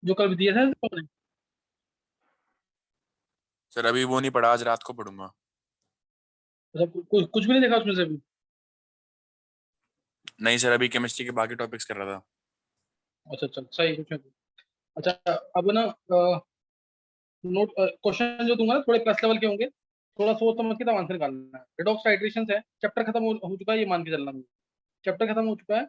जो कल दिया था तुमने? सर अभी वो नहीं पढ़ा, आज रात को पढ़ूंगा। अच्छा, कुछ भी नहीं देखा उसमें से भी? नहीं सर, अभी केमिस्ट्री के बाकी टॉपिक्स कर रहा था। अच्छा अच्छा, सही, कुछ नहीं। अच्छा, अब ना नोट क्वेश्चन जो दूंगा ना थोड़े प्लस लेवल के होंगे। थोड़ा सोच समझ के तब आंसर निकालना है। रेडॉक्स टाइट्रेशन है, चैप्टर खत्म हो चुका है, ये मान के चलना मुझे। चैप्टर खत्म हो चुका है।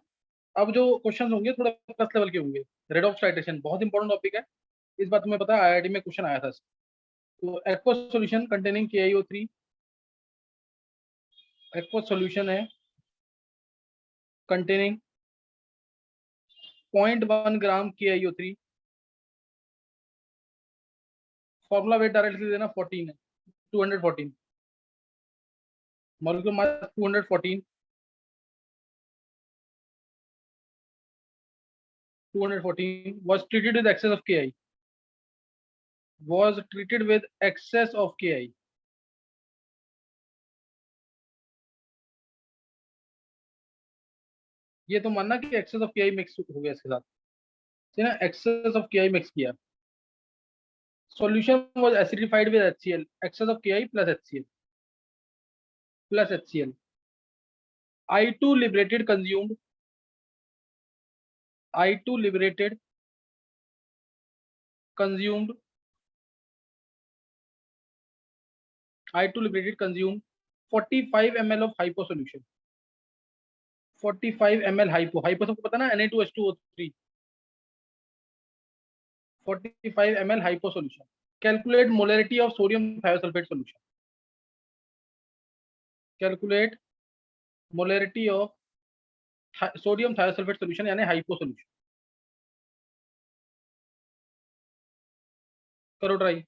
अब जो क्वेश्चन होंगे थोड़े प्लस लेवल के होंगे। रेडॉक्स टाइट्रेशन बहुत इंपॉर्टेंट टॉपिक है। इस बात तुम्हें पता है, आईआईटी में क्वेश्चन आया था इसका। तो aqueous solution containing KiO3। Aqueous solution है कंटेनिंग 0.1 ग्राम KiO3। फॉर्मूला वेट डायरेक्टली देना 14 है, 214। Molecular mass 214, 214 was treated with excess of Ki, was treated with excess of Ki। ये तो मानना कि excess of Ki मिक्स हो गया इसके साथ, है ना, excess of Ki मिक्स किया। Solution was acidified with HCl, excess of Ki plus HCl, plus HCl। I2 liberated consumed, I2 liberated consumed, I2 liberated consumed 45 ml of hypo solution। 45 ml hypo, hypo सबको पता ना, Na2H2O3। 45 ml hypo solution। Calculate molarity of sodium thiosulfate solution। Calculate molarity of sodium thiosulphate solution यानी hypo solution. करो try.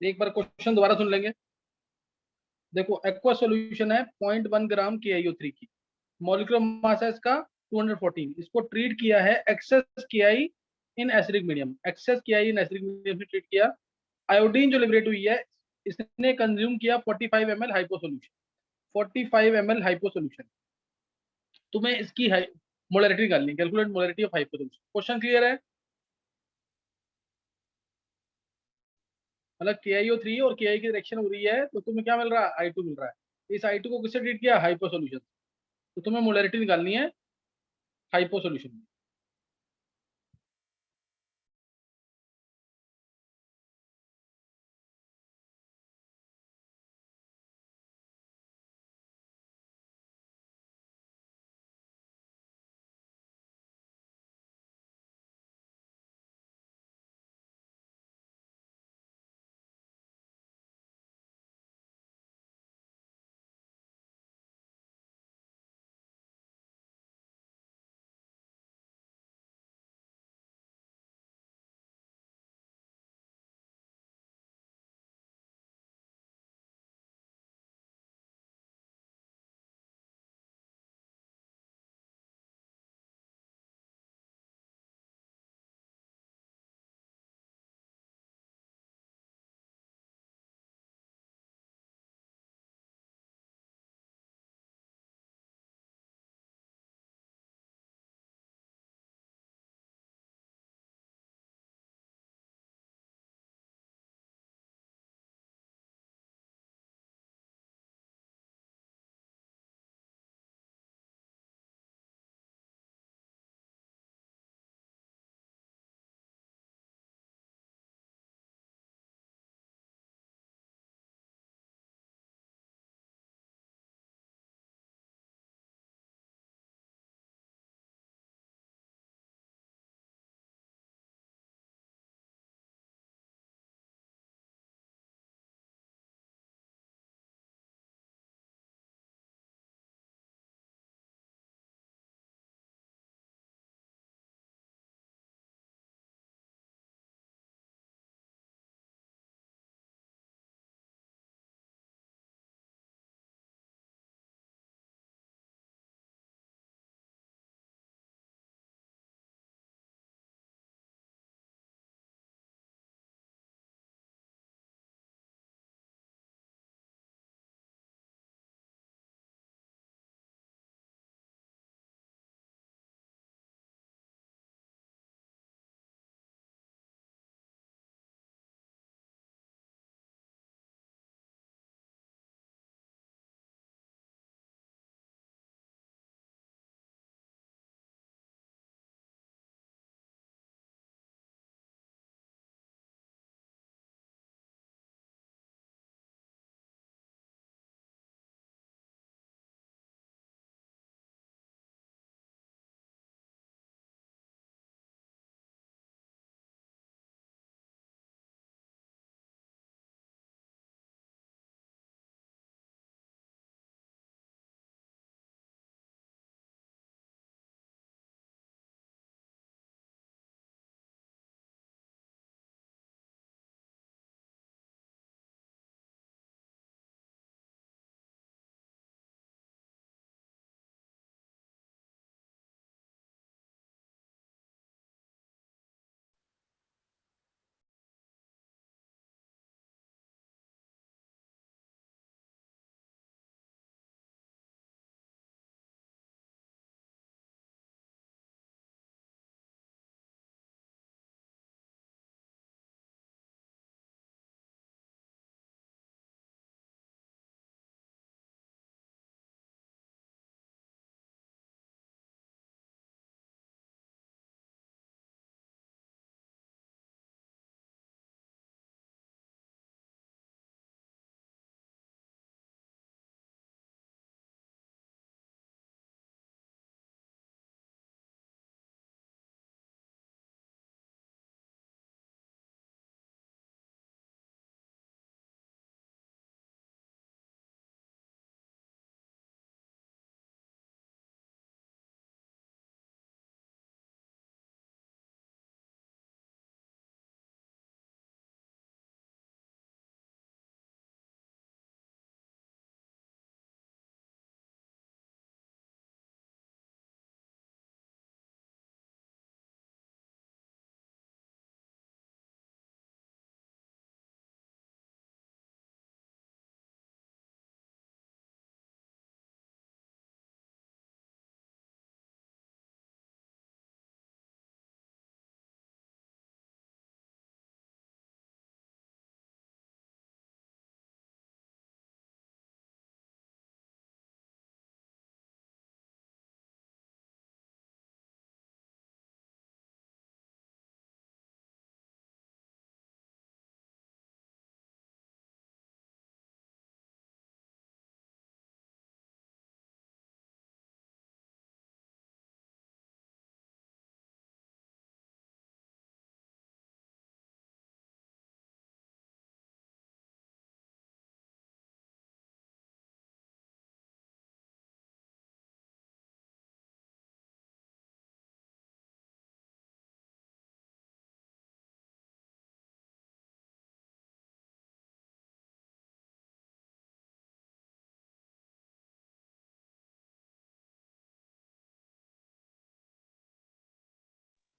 एक बार question दोबारा सुन लेंगे। देखो, aqua solution है 0.1 ग्राम KiO3 की। मॉलिक्यूलर मास है इसका 214। इसको ट्रीट किया है excess KI in acidic medium, excess KI in acidic medium से ट्रीट किया। आयोडीन जो लिबरेट हुई है, इसने कंज्यूम किया 45 ml hypo solution. 45 ml hypo solution. तुम्हें इसकी मोलरिटी निकालनी, calculate molarity of hypo solution. Question clear है? मतलब KiO3 और KI की रिएक्शन हो रही है तो तुम्हें क्या मिल रहा है? I2 मिल रहा है। इस I2 को किससे ट्रीट किया? Hypo solution. तो तुम्हें मोलरिटी निकालनी है हाइपो सॉल्यूशन।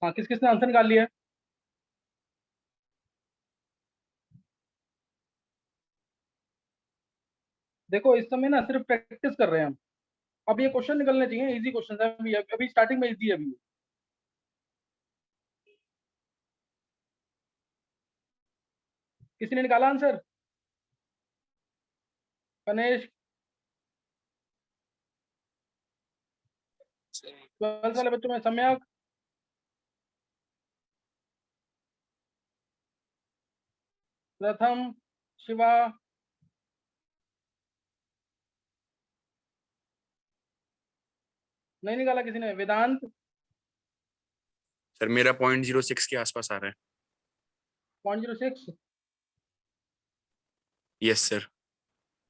हाँ, किस किसने आंसर निकाल लिया है? देखो इस समय ना सिर्फ प्रैक्टिस कर रहे हैं हम। अब ये क्वेश्चन निकलने चाहिए, इजी क्वेश्चन है अभी, अभी स्टार्टिंग में इजी है अभी। किसी ने निकाला आंसर? गणेश, 12th वाले बच्चों में सम्यक, प्रथम, शिवा, नहीं निकाला किसी ने? वेदांत, सर मेरा 0.06 के आसपास आ रहा है। 0.06। Yes sir.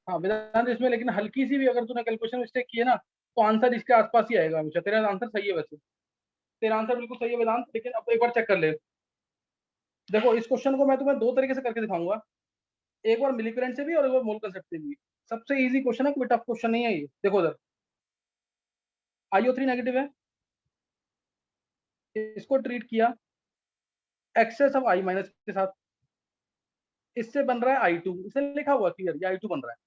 हाँ वेदांत, इसमें लेकिन हल्की सी भी अगर तूने कैलकुलेशन मिस्टेक की है ना, तो आंसर इसके आसपास ही आएगा हमेशा। तेरा आंसर सही है वैसे, तेरा आंसर बिल्कुल सही है वेदांत, लेकिन अब एक बार चेक कर ले। देखो इस क्वेश्चन को मैं तुम्हें दो तरीके से करके दिखाऊंगा, एक बार मिली करंट से भी और एक बार मोल कंसेप्ट से भी। सबसे इजी क्वेश्चन है, कोई टफ क्वेश्चन नहीं है ये। देखो उधर IO3 नेगेटिव है, इसको ट्रीट किया एक्सेस ऑफ I माइनस के साथ, इससे बन रहा है I2। इसे लिखा हुआ क्लियर, ये I2 बन रहा है।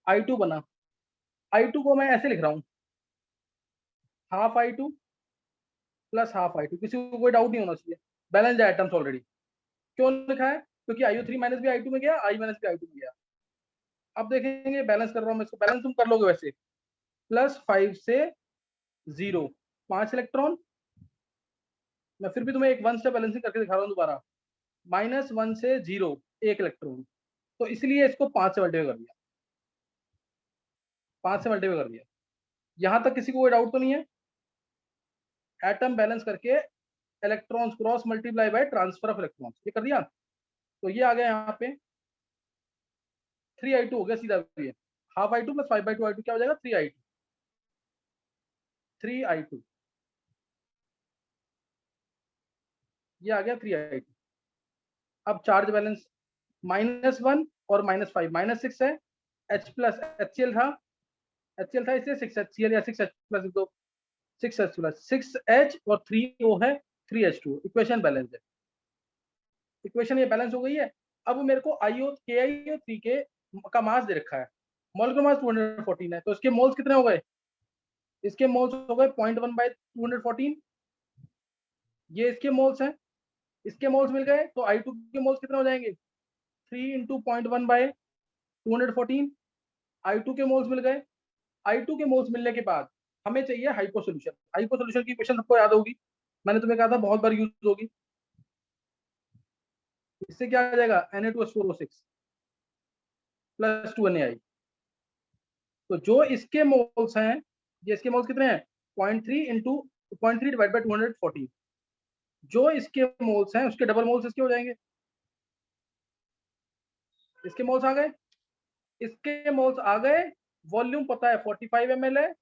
I2 बना, I2 को मैं ऐसे लिख रहा हूँ, half I2 plus half I2। किसी को कोई डाउट नहीं होना चाहिए, बैलेंस आइटम्स ऑलरेडी। क्यों लिखा है? क्योंकि IO3 माइनस भी I2 में गया, I माइनस भी I2 में गया। अब देखेंगे, बैलेंस कर रहा हूँ मैं इसको, बैलेंस तुम कर लोगे वैसे। +5 से 0, 5 इलेक्ट्रॉन। मैं फिर भी तुम्हें एक 1 स्टेप बैलेंसिंग करके दिखा रहा हूँ दोबारा। -1 से 0, 1 इलेक्ट्रॉन। तो इसलिए इसको 5 से मल्टीप्लाई कर दिया, 5 से मल्टीप्लाई कर दिया। यहां तक किसी को कोई डाउट तो नहीं है? एटम बैलेंस करके electrons cross multiply by transfer of electrons, ये कर दिया। तो ये आ गया यहाँ पे 3I2 हो गया सीधा। ये हाफ I2 प्लस 5/2 I2 क्या हो जाएगा? 3I2। 3I2 ये आ गया 3I2। अब चार्ज बैलेंस -1 और -5, -6 है। H प्लस HCl था, HCl था इसलिए 6HCl या 6H plus 2, 6H plus 6H और 3O है 3H2। इक्वेशन बैलेंस है, इक्वेशन ये बैलेंस हो गई है। अब मेरे को KiO3 के का मास दे रखा है, मॉलिक्यूलर मास 214 है, तो इसके मोल्स कितने हो गए? इसके मोल्स हो गए 0.1/214। ये इसके मोल्स हैं, इसके मोल्स मिल गए, तो I2 के मोल्स कितने हो जाएंगे? 3 × 0.1/214। I2 के मोल्स मिल गए। I2 के मोल्स मिलने के बाद हमें चाहिए हाइपो सोल्यूशन। हाइपो सोल्यूशन की इक्वेशन सबको याद होगी, मैंने तुम्हें कहा था बहुत बार यूज होगी। इससे क्या आ जाएगा? Na2H4O6 + 2NaI। तो जो इसके मोल्स हैं, ये इसके मोल्स कितने हैं? 0.3 डिवाइड बाय 214। जो इसके मोल्स हैं उसके डबल मोल्स इसके हो जाएंगे। इसके मोल्स आ गए, इसके मोल्स आ गए। वॉल्यूम पता है 45 ml है,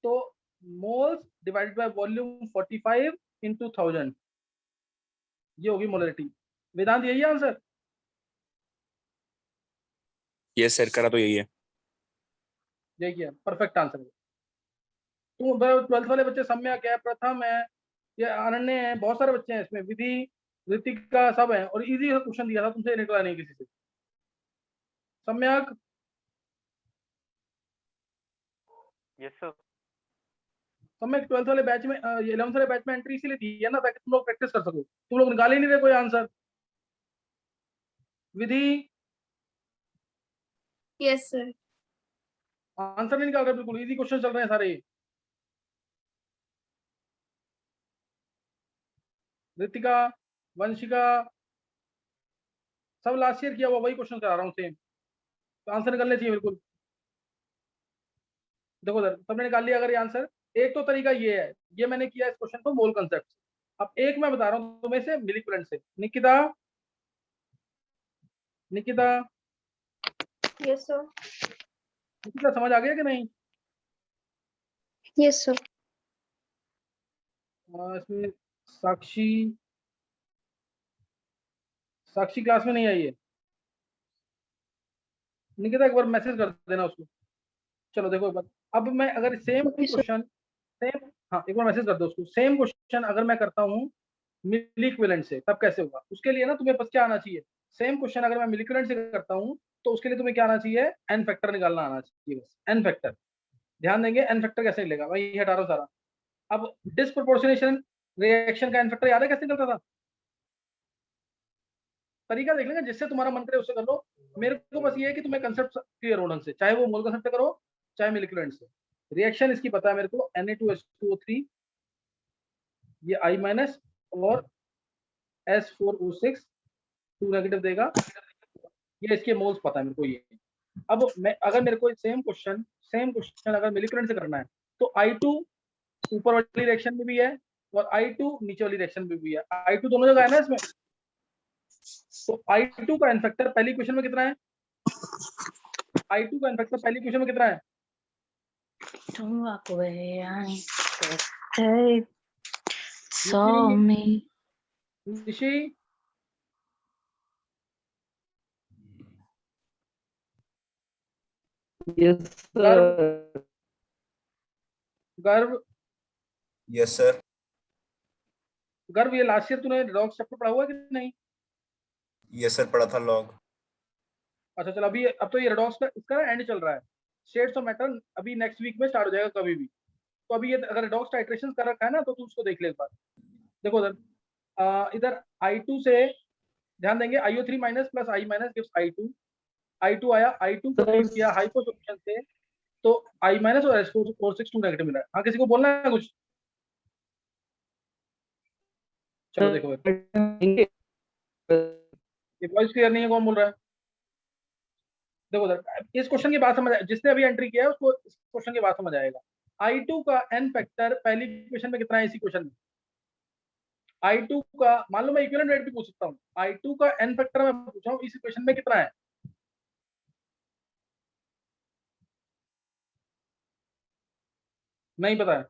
तो मोल्स डिवाइडेड बाय वॉल्यूम 45 × 1000, ये होगी मोलरिटी। वेदांत यही है आंसर? यस सर, करा तो यही है। यही है, परफेक्ट आंसर है। तो 12th वाले बच्चे सम्यक है, प्रथम है, ये अनन्य है, बहुत सारे बच्चे हैं इसमें, विधि, ऋतिका सब है, और इजी क्वेश्चन दिया था तुमसे, निकला नहीं किसी से। सम्यक, यस सर। सम्यक 12th वाले बैच में 11th वाले बैच में एंट्री इसीलिए दी है ना, ताकि तुम लोग प्रैक्टिस कर सको। तुम लोग निकाल ही नहीं रहे कोई आंसर। विधि, यस सर। आंसर नहीं निकाल रहे, बिल्कुल इजी क्वेश्चन चल रहे हैं सारे। ऋतिका, वंशिका, सब लास्ट ईयर किया हुआ वही क्वेश्चन करा रहा हूँ सेम, तो आंसर निकलने चाहिए बिल्कुल। देखो सर, सबने निकाल लिया अगर ये आंसर। एक तो तरीका ये है, ये मैंने किया इस क्वेश्चन को मोल कंसेप्ट। अब एक मैं बता रहा हूँ तुम्हें से मिलीकुलेंट से। Nikita, Nikita, yes sir. निकिता समझ आ गया कि नहीं? Yes sir. इसमें साक्षी, साक्षी क्लास में नहीं आई है। निकिता एक बार मैसेज कर देना उसको। चलो देखो एक बार, अब मैं अगर same Okay, sir. Question, same, हाँ एक बार मैसेज कर दो उसको। सेम क्वेश्चन अगर मैं करता हूँ मिली इक्विवेलेंट से तब कैसे होगा? उसके लिए ना तुम्हें बस क्या आना चाहिए, सेम क्वेश्चन अगर मैं मिली इक्विवेलेंट से करता हूँ तो उसके लिए तुम्हें क्या आना चाहिए, एन फैक्टर निकालना आना चाहिए, बस एन फैक्टर। ध्यान देंगे एन फैक्टर कैसे निकलेगा, मैं ये हटा रहा हूँ सारा। अब डिस्प्रोपोर्शनेशन रिएक्शन का एन फैक्टर याद है कैसे निकलता था? तरीका देख लेंगे, जिससे तुम्हारा मन करे उससे कर लो। मेरे को बस ये है कि तुम्हें कंसेप्ट क्लियर हो ढंग से, चाहे वो मोल कंसेप्ट करो चाहे मिली इक्विवेलेंट से। रिएक्शन इसकी पता है मेरे को, Na2H2O3, ये I माइनस और S4O6 2 नेगेटिव देगा, ये इसके मोल्स पता है मेरे को ये। अब मैं अगर मेरे को सेम क्वेश्चन अगर मिली इक्विवेलेंट से करना है तो I2 ऊपर वाली रिएक्शन में भी है और I2 नीचे वाली रिएक्शन में भी है, I2 दोनों जगह है ना इसमें। तो I2 का एन फैक्टर पहली इक्वेशन में कितना है? I2 का एन फैक्टर पहली इक्वेशन में कितना है? Don't walk away, I stay. Saw me. Nishi Yes, गर्व sir. गर्व यस सर। गर्व ये लास्ट ईयर तूने रेडॉक्स चैप्टर पढ़ा हुआ है कि नहीं? यस सर, पढ़ा था लॉग। अच्छा चल, अभी अब तो ये रेडॉक्स का इसका एंड चल रहा है, शेड्स ऑफ मैटर अभी नेक्स्ट वीक में स्टार्ट हो जाएगा कभी भी। तो अभी ये अगर रेडॉक्स का इटरेशन कर रखा है ना तो तू उसको देख ले एक बार। देखो इधर I2 से ध्यान देंगे, IO3 minus plus I minus gives I2, I2 आया, I2 को पुट किया हाइपो सॉल्यूशन से तो I माइनस और S4 2 नेगेटिव मिला है। हाँ किसी को बोलना है कुछ? चलो देखो ये वॉइस क्लियर नहीं है, कौन बोल रहा है? देखो उधर इस क्वेश्चन की बात समझ जिसने अभी एंट्री किया है उसको इस क्वेश्चन की बात समझ आएगा। I2 का एन फैक्टर पहली इक्वेशन में कितना है इसी क्वेश्चन में? I2 का मान लो मैं इक्विवेलेंट रेट भी पूछ सकता हूँ, I2 का एन फैक्टर मैं पूछा हूँ इस इक्वेशन में कितना है? नहीं पता है?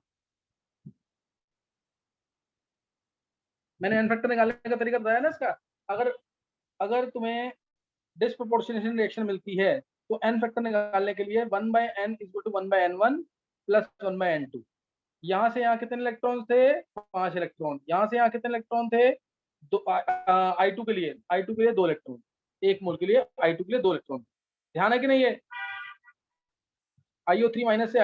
मैंने एन फैक्टर निकालने का तरीका बताया ना इसका। अगर अगर तुम्हें डिस्प्रोपोर्शनेशन रिएक्शन मिलती है तो एन फैक्टर निकालने के लिए 1/n = 1/n1 प्लस 1/n2। यहाँ से यहाँ कितने इलेक्ट्रॉन थे? 5 इलेक्ट्रॉन। यहाँ से यहाँ कितने इलेक्ट्रॉन थे? I2 के लिए 2 इलेक्ट्रॉन, एक मोल के लिए I2 के लिए 2 इलेक्ट्रॉन। ध्यान है कि नहीं है? IO3 माइनस से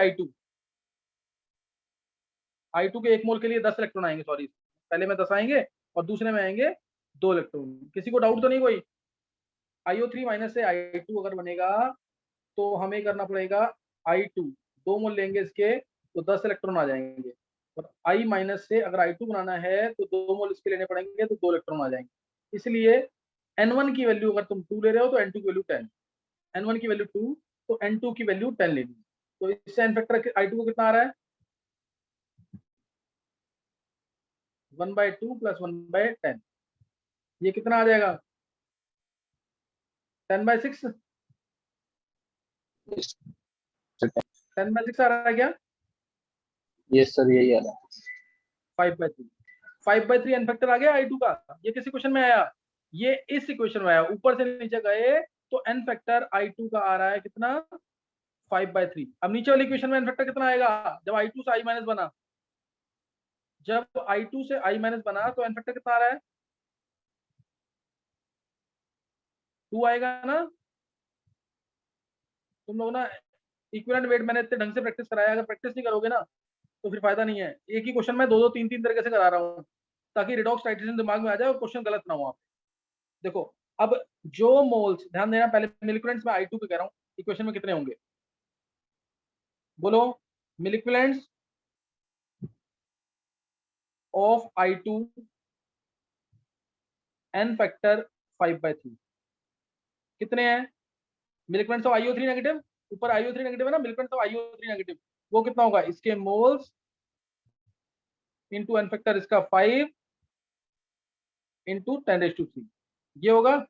I2 के एक मोल के लिए 10 इलेक्ट्रॉन आएंगे, सॉरी पहले में 10 आएंगे और दूसरे में आएंगे 2 इलेक्ट्रॉन। किसी को डाउट तो नहीं कोई? IO3 माइनस से I2 अगर बनेगा तो हमें करना पड़ेगा I2 2 मोल लेंगे इसके तो 10 इलेक्ट्रॉन आ जाएंगे, और I माइनस से अगर I2 बनाना है तो 2 मोल इसके लेने पड़ेंगे तो 2 इलेक्ट्रॉन आ जाएंगे। इसलिए N1 की वैल्यू अगर तुम 2 ले रहे हो तो N2 की वैल्यू 10, N1 की वैल्यू 2 तो N2 की वैल्यू 10 लेनी। तो इससे एन फैक्टर I2 को कितना आ रहा है? 1/2 प्लस 1/10, ये कितना आ जाएगा? 10/6। 10/6 आ रहा है क्या? Yes, sir. यही आ रहा है. 5/3 5/3 एन फैक्टर आ गया I2 का। ये किस इक्वेशन में आया? ये इस इक्वेशन में आया। ऊपर से नीचे गए तो एन फैक्टर I2 का आ रहा है कितना? 5/3। अब नीचे वाली इक्वेशन में एन फैक्टर कितना आएगा जब I2 से I माइनस बना? जब I2 से I माइनस बना तो एन फैक्टर कितना आ रहा है? 2 आएगा ना? तुम लोग ना इक्विवेलेंट वेट मैंने इतने ढंग से प्रैक्टिस कराया, अगर प्रैक्टिस नहीं करोगे ना तो फिर फायदा नहीं है। एक ही क्वेश्चन में 2-2 3-3 तरीके से करा रहा हूँ ताकि रिडॉक्स टाइट्रेशन दिमाग में आ जाए और क्वेश्चन गलत ना हो। आप देखो अब जो मोल्स, ध्यान देना पहले मिलिक्विलेंट्स में I2 पे कह रहा हूँ, इक्वेशन में कितने होंगे बोलो? मिलिक्विलेंट्स ऑफ I2 एन फैक्टर 5/3 कितने हैं? मिलिक्विलेंट्स ऑफ IO3 नेगेटिव, ऊपर IO3 नेगेटिव है ना, मिलिक्विलेंट्स ऑफ IO3 नेगेटिव वो कितना होगा? इसके मोल्स इंटू एन फैक्टर इसका 5 इंटू 10⁻³ ये होगा,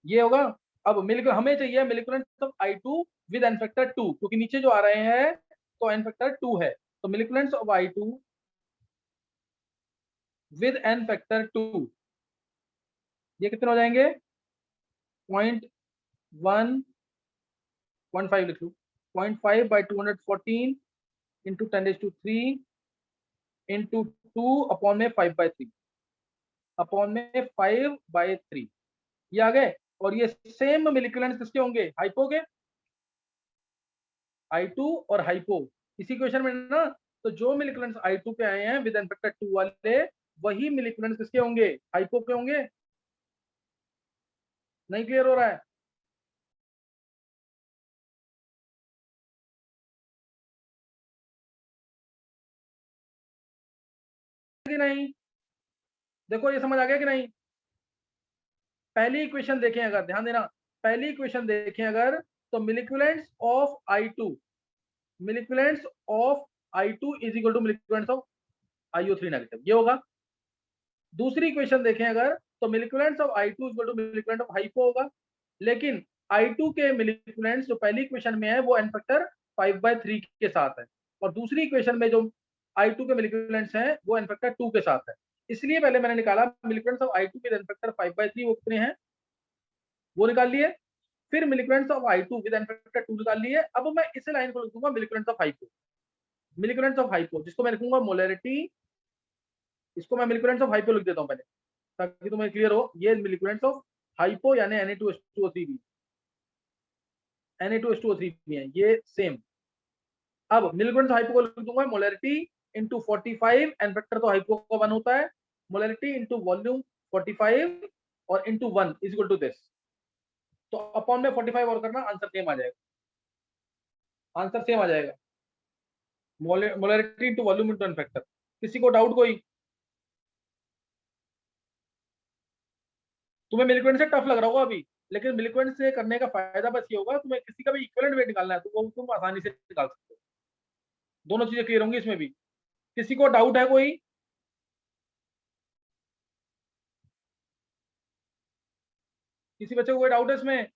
ये होगा। अब हमें चाहिए milliequivalents of I2 with n factor 2, क्योंकि नीचे जो आ रहे हैं तो एन फैक्टर 2 है, तो milliequivalents of I2 with n factor 2 ये कितने हो जाएंगे? 0.1 0.5 लिख लो, 0.5/214 इंटू 10⁻³ इंटू 2 अपॉन में 5/3 अपॉन में 5/3 ये आ गए। और ये सेम मिलिकुलेंस किसके होंगे? हाइपो के, I2 और हाइपो इसी क्वेश्चन में ना। तो जो मिलिकुलेंस I2 पे आए हैं विद एन फैक्टर 2 वाले, वही मिलिकुलेंस किसके होंगे? हाइपो के होंगे। नहीं क्लियर हो रहा है? कि नहीं? देखो ये समझ आ गया कि नहीं? पहली इक्वेशन देखें अगर, ध्यान देना, पहली इक्वेशन देखें अगर, तो milliequivalents of I2 is equal to milliequivalents of IO3 negative, ये होगा। दूसरी इक्वेशन देखें अगर, तो milliequivalents of I2 equal to milliequivalents of hypo होगा। लेकिन I2 के मिलिकुलेंस जो पहली इक्वेशन में है वो n फैक्टर 5/3 के साथ है, और दूसरी इक्वेशन में जो I2 के मिलिकुलेंस हैं वो n फैक्टर 2 के साथ है। इसलिए पहले मैंने निकाला मिलिकुलेंस ऑफ I2 के n फैक्टर 5/3 वो कितने हैं, वो निकाल लिए। फिर milliequivalents of I2 with n factor 2 निकाल लिए। अब मैं इस लाइन को लिख दूंगा मिलिकुलेंस ऑफ हाइपो, जिसको मैं लिखूंगा मोलैरिटी, इसको मैं मिलिकुलेंस ऑफ हाइपो लिख देता हूं पहले ताकि तुम्हें क्लियर हो। ये मिलिकुलेंस ऑफ हाइपो यानी Na2H2O3 भी, Na2H2O3 भी है ये सेम। अब मिलिकुलेंस हाइपो को लिख दूंगा मोलैरिटी इंटू 45, एन फैक्टर तो हाइपो का 1 होता है, मोलैरिटी इंटू वॉल्यूम 45 और into 1 is equal to this. तो अपॉन में 45 और करना, आंसर सेम आ जाएगा, आंसर सेम आ जाएगा। Molarity into volume into n factor. किसी को डाउट कोई? तुम्हें मिलिकुलेंस से टफ लग रहा होगा अभी, लेकिन मिलिकुलेंस से करने का फायदा बस ये होगा, तुम्हें किसी का भी इक्विवेलेंट वेट निकालना है तो वो तुम आसानी से निकाल सकते हो। दोनों चीजें क्लियर होंगी इसमें भी। किसी को डाउट है कोई? किसी बच्चे को कोई डाउट है इसमें?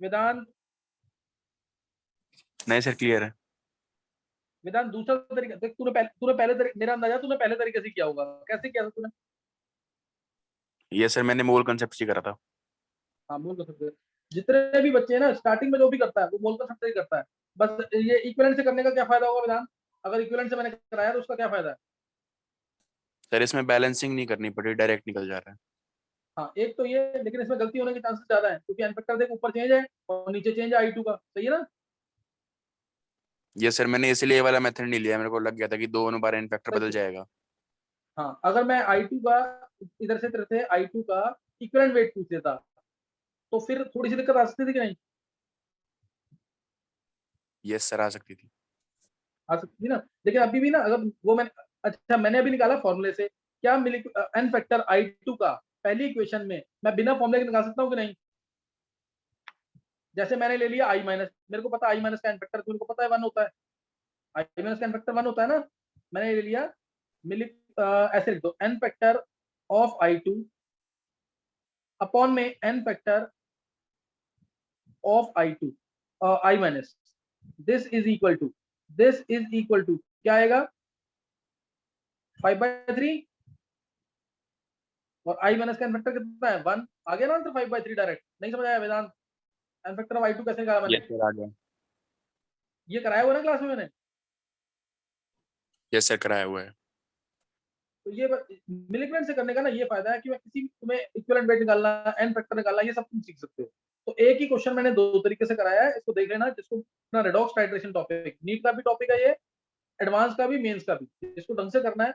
वेदांत? नहीं सर, क्लियर है। वेदांत दूसरा तरीका देख, मेरा अंदाजा तूने पहले तरीके से किया होगा। कैसे किया था तूने? ये सर मैंने मोल कंसेप्ट से करा था। हाँ मोल कंसेप्ट। जितने भी बच्चे हैं ना स्टार्टिंग में जो भी करता है वो मोल कंसेप्ट से ही करता है। बस ये इक्विवेलेंट से करने का क्या फायदा होगा वेदांत? अगर इक्विवेलेंट से मैंने कराया तो उसका क्या फायदा है? सर इसमें बैलेंसिंग नहीं करनी पड़ी, डायरेक्ट निकल जा रहा है। हाँ एक तो ये, लेकिन इसमें गलती होने के चांसेस ज्यादा है क्योंकि एन फैक्टर देख ऊपर चेंज है और नीचे चेंज है I2 का, सही है ना? ये सर मैंने इसलिए ये वाला मेथड नहीं लिया, मेरे को लग गया था कि दोनों बार इन फैक्टर बदल जाएगा। हाँ अगर मैं I2 का इधर से तेरे से I2 का इक्विवेलेंट वेट पूछ लेता तो फिर थोड़ी सी दिक्कत आ सकती थी कि नहीं? यस सर, आ सकती थी। आ सकती थी ना। लेकिन अभी भी ना अगर वो मैंने, अच्छा मैंने अभी निकाला फॉर्मूले से, क्या एन फैक्टर I2 का पहली इक्वेशन में मैं बिना फॉर्मूले के निकाल सकता हूँ कि नहीं? जैसे मैंने ले लिया I माइनस, मेरे को पता I माइनस का एन फैक्टर, मेरे को पता है 1 होता है, I माइनस का एन फैक्टर 1 होता है ना। मैंने ले लिया ऐसे लिख दो n factor of I2 upon में n factor of I2 I minus, this is equal to क्या आएगा? 5/3 और I माइनस का एन फैक्टर कितना है? 1। आ गया ना आंसर 5/3 डायरेक्ट। नहीं समझ आया वेदांत? एन फैक्टर ऑफ I2 कैसे निकाला मैंने? यस सर, आ गया। ये कराया हुआ ना क्लास में मैंने। यस सर, कराया हुआ है। तो ये मिलिकुलेंट से करने का ना ये फायदा है कि मैं किसी तुम्हें इक्विवेलेंट वेट निकालना, एन फैक्टर निकालना, ये सब तुम सीख सकते हो। तो एक ही क्वेश्चन मैंने दो तरीके से कराया है, इसको देख लेना। जिसको अपना रेडॉक्स टाइट्रेशन टॉपिक, नीट का भी टॉपिक है ये, एडवांस का भी, मेंस का भी, इसको ढंग से करना है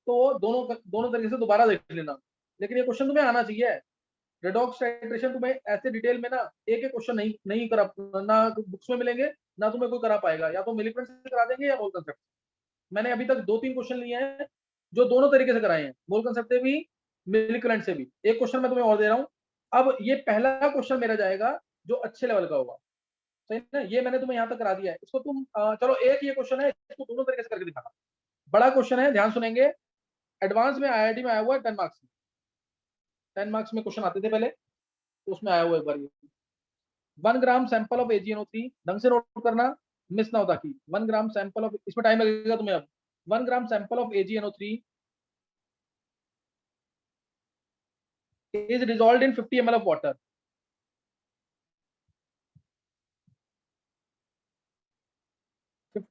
तो दोनों तरीके से दोबारा देख लेना। लेकिन ये क्वेश्चन तुम्हें आना चाहिए। रेडॉक्स टाइट्रेशन तुम्हें ऐसे डिटेल में ना एक एक क्वेश्चन नहीं करा, ना बुक्स में मिलेंगे ना तुम्हें कोई करा पाएगा, या तो मिलिकुलेंट से करा देंगे या मोल कंसेप्ट। मैंने अभी तक 2-3 क्वेश्चन लिए हैं जो दोनों तरीके से कराए हैं, मोल कंसेप्ट से भी मिलिकुलेंट से भी। एक क्वेश्चन मैं तुम्हें और दे रहा हूँ। अब ये पहला क्वेश्चन मेरा जाएगा जो अच्छे लेवल का होगा, सही ना? ये मैंने तुम्हें यहाँ तक करा दिया है, इसको तुम चलो एक ये क्वेश्चन है, इसको दोनों तरीके से करके दिखाना। बड़ा क्वेश्चन है, ध्यान सुनेंगे। एडवांस में IIT में आया हुआ है 10 मार्क्स में, 10 मार्क्स में क्वेश्चन आते थे पहले, तो उसमें आया हुआ एक बार ये 1 ग्राम सैंपल ऑफ AgNO3, ढंग से नोट करना, मिस ना होता कि 1 ग्राम सैंपल ऑफ, इसमें टाइम लगेगा तुम्हें। अब 1 gram sample of AgNO3 is dissolved in 50 ml of water.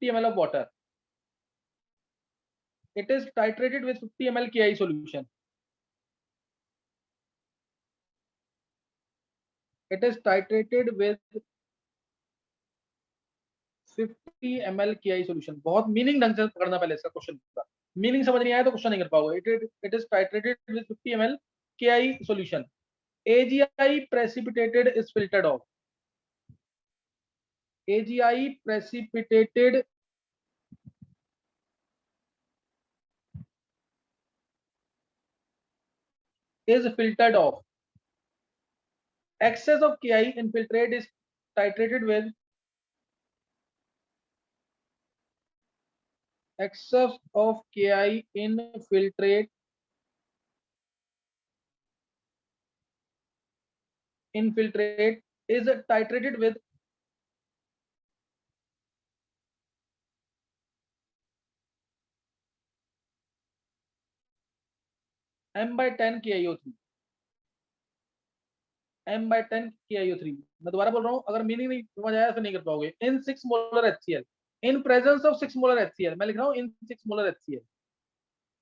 50 ml of water. It is titrated with 50 ml KI solution. It is titrated with 50 ml KI solution. बहुत meaning ढंग से पकड़ना पहले इसका क्वेश्चन का. मीनिंग समझ नहीं आया तो क्वेश्चन नहीं कर पाओगे. It is titrated with 50 ml KI solution. AgI precipitated is filtered off. AgI precipitated is filtered off. Excess of KI in filtrate is titrated with excess of KI in filtrate is titrated with m/10 KiO3. m/10 KiO3. मैं दोबारा बोल रहा हूं, अगर meaning नहीं समझ आया तो नहीं कर पाओगे. In 6 molar HCl, in presence of 6 molar HCl, मैं लिख रहा हूं in 6 molar HCl,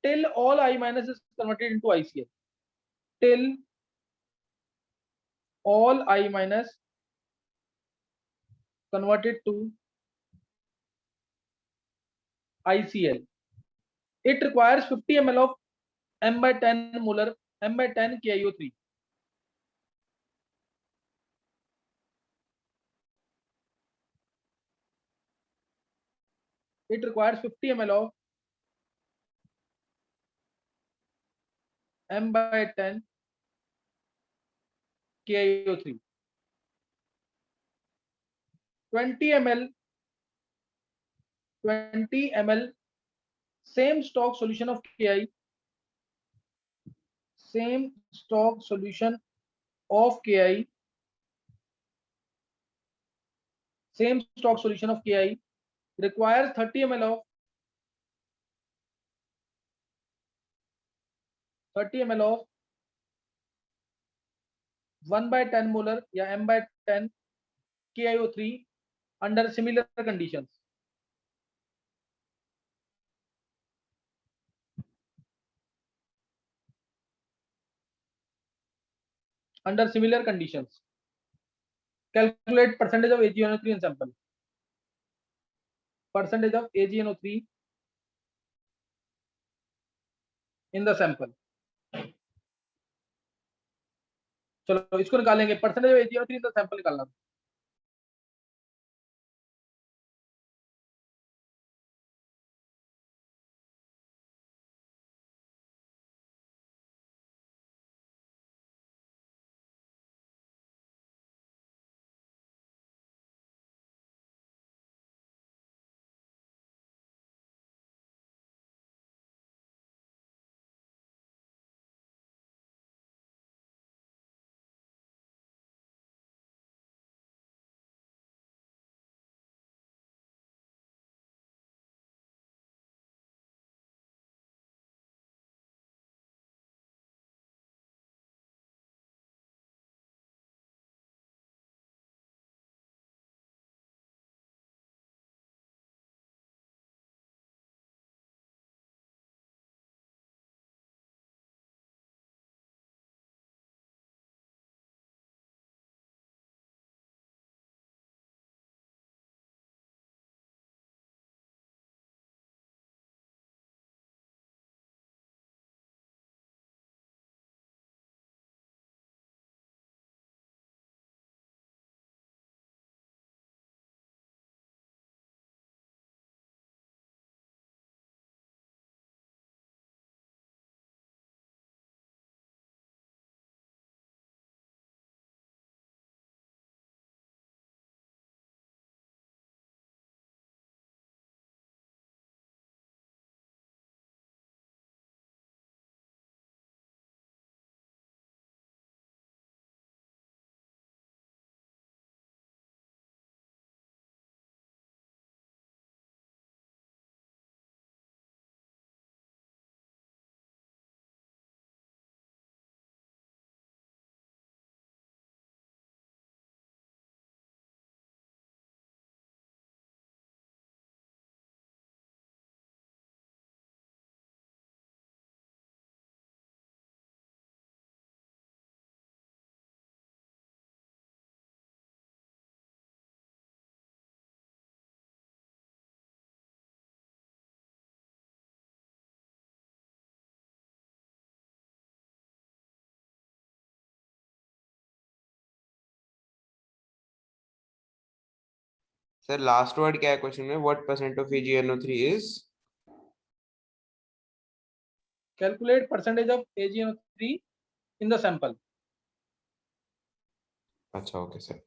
till all I minus is converted into ICl, till all I minus converted to ICl. It requires 50 ml of m/10 molar m/10 KiO3. It requires 50 ml of m/10 KiO3. 20 ml same stock solution of KI, same stock solution of KI, same stock solution of KI requires 30 ml of 1/10 molar या m/10 KiO3 under similar conditions. Under similar conditions, calculate percentage of AgNO3 in sample. Percentage of AgNO3 in the sample. चलो इसको निकालेंगे. Percentage of AgNO3 in the sample निकालना. Sir last word क्या है question में? What percent of AgNO3 is? Calculate percentage of AgNO3 in the sample. अच्छा okay sir.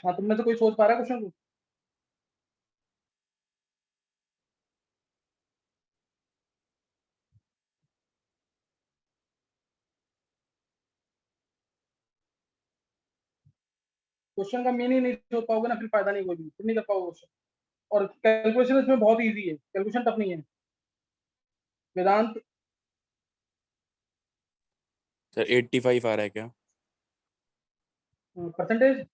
हाँ, तुम में से कोई सोच पा रहा है क्वेश्चन को? क्वेश्चन का मीनिंग नहीं सोच पाओगे ना, फिर फायदा नहीं, कोई भी फिर नहीं कर पाओगे क्वेश्चन। और कैलकुलेशन इसमें बहुत इजी है, कैलकुलेशन टफ नहीं है। वेदांत, सर 85 आ रहा है क्या? परसेंटेज।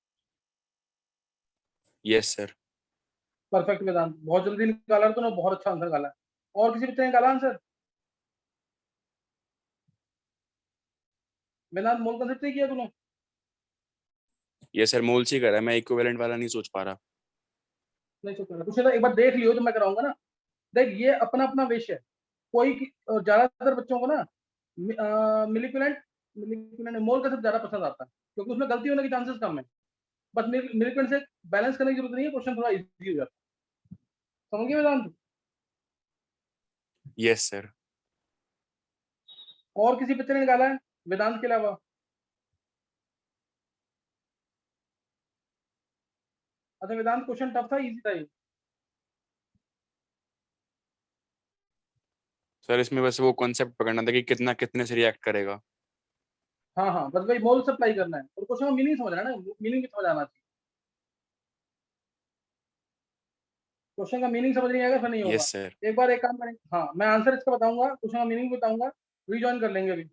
Yes sir. परफेक्ट वेदांत, बहुत जल्दी निकाला तूने, बहुत अच्छा आंसर निकाला है। और किसी बच्चे ने निकाला आंसर? वेदांत, मोल कंसेप्ट से ही किया तूने? यस सर, मोल से ही करा है, मैं इक्विवेलेंट वाला नहीं सोच पा रहा। नहीं सोच रहा, तुझे तो एक बार देख लियो, तो मैं कराऊंगा ना। देख, ये अपना अपना विषय है। कोई ज्यादातर बच्चों को ना मिलिकुलेंट मिलिकुलेंट मोल कंसेप्ट ज्यादा पसंद आता है, क्योंकि उसमें गलती होने के चांसेस कम है। बस मिलिकुलेंट से बैलेंस करने की जरूरत नहीं है, क्वेश्चन थोड़ा इजी हो जाता है। समझ गए वेदांत? Yes sir. और किसी बच्चे ने निकाला है वेदांत के अलावा? अच्छा वेदांत, क्वेश्चन टफ था इजी था ये? सर इसमें बस वो कॉन्सेप्ट पकड़ना था कि कितना कितने से रिएक्ट करेगा। हाँ हाँ, बस भाई मोल सप्लाई करना है, और क्वेश्चन का मीनिंग समझना है ना, मीनिंग भी समझ आना चाहिए। क्वेश्चन का मीनिंग समझ नहीं आएगा फिर नहीं होगा। Yes sir. एक बार एक काम करें, हाँ मैं आंसर इसका बताऊंगा, क्वेश्चन का मीनिंग बताऊंगा, रिजॉइन कर लेंगे अभी।